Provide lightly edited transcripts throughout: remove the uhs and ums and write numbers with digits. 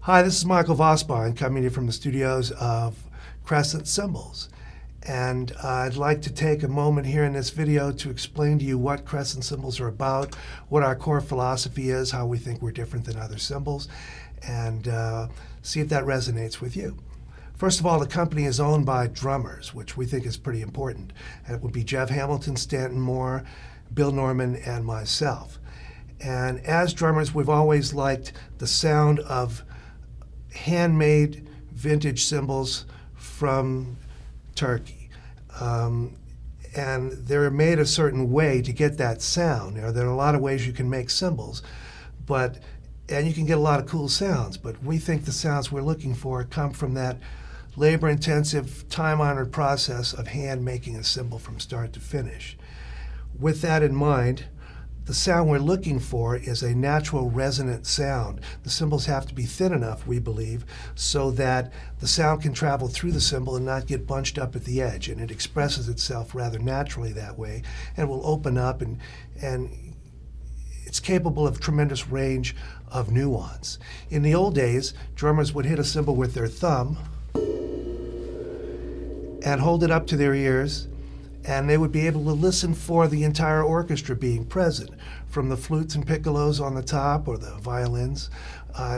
Hi, this is Michael Vosbine coming to you from the studios of Crescent Cymbals. And I'd like to take a moment here in this video to explain to you what Crescent Cymbals are about, what our core philosophy is, how we think we're different than other cymbals, and see if that resonates with you. First of all, the company is owned by drummers, which we think is pretty important. And it would be Jeff Hamilton, Stanton Moore, Bill Norman, and myself. And as drummers, we've always liked the sound of handmade vintage cymbals from Turkey. And they're made a certain way to get that sound. There are a lot of ways you can make cymbals, and you can get a lot of cool sounds, but we think the sounds we're looking for come from that labor-intensive, time-honored process of hand making a cymbal from start to finish. With that in mind, the sound we're looking for is a natural resonant sound. The cymbals have to be thin enough, we believe, so that the sound can travel through the cymbal and not get bunched up at the edge, and it expresses itself rather naturally that way and will open up, and it's capable of tremendous range of nuance. In the old days, drummers would hit a cymbal with their thumb and hold it up to their ears, and they would be able to listen for the entire orchestra being present, from the flutes and piccolos on the top, or the violins,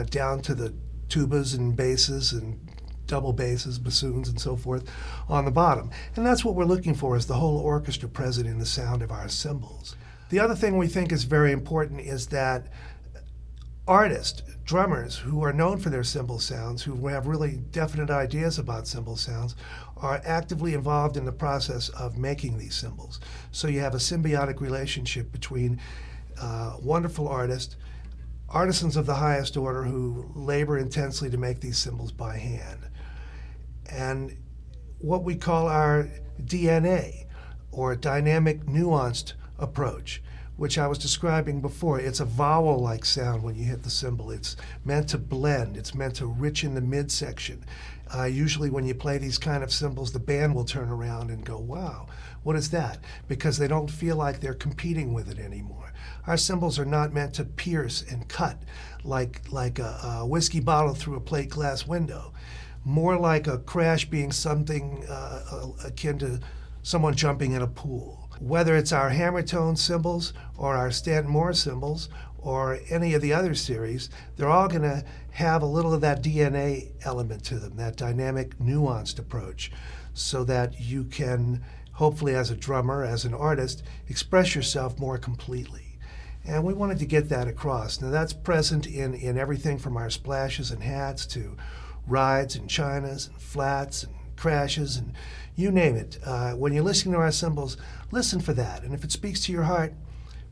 down to the tubas and basses and double basses, bassoons, and so forth on the bottom. And that's what we're looking for, is the whole orchestra present in the sound of our cymbals. The other thing we think is very important is that artists, drummers who are known for their cymbal sounds, who have really definite ideas about cymbal sounds, are actively involved in the process of making these cymbals. So you have a symbiotic relationship between wonderful artists, artisans of the highest order who labor intensely to make these cymbals by hand, and what we call our DNA, or dynamic nuanced approach, which I was describing before. It's a vowel-like sound when you hit the cymbal. It's meant to blend. It's meant to richen the midsection. Usually when you play these kind of cymbals, the band will turn around and go, wow, what is that? Because they don't feel like they're competing with it anymore. Our cymbals are not meant to pierce and cut like a whiskey bottle through a plate glass window. More like a crash being something akin to someone jumping in a pool. Whether it's our hammer tone cymbals or our Stanton Moore cymbals or any of the other series, they're all going to have a little of that DNA element to them, that dynamic, nuanced approach, so that you can, hopefully as a drummer, as an artist, express yourself more completely. And we wanted to get that across. Now that's present in everything from our splashes and hats to rides and chinas and flats and crashes and you name it. When you're listening to our cymbals, listen for that. And if it speaks to your heart,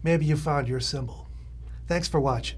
maybe you found your cymbal. Thanks for watching.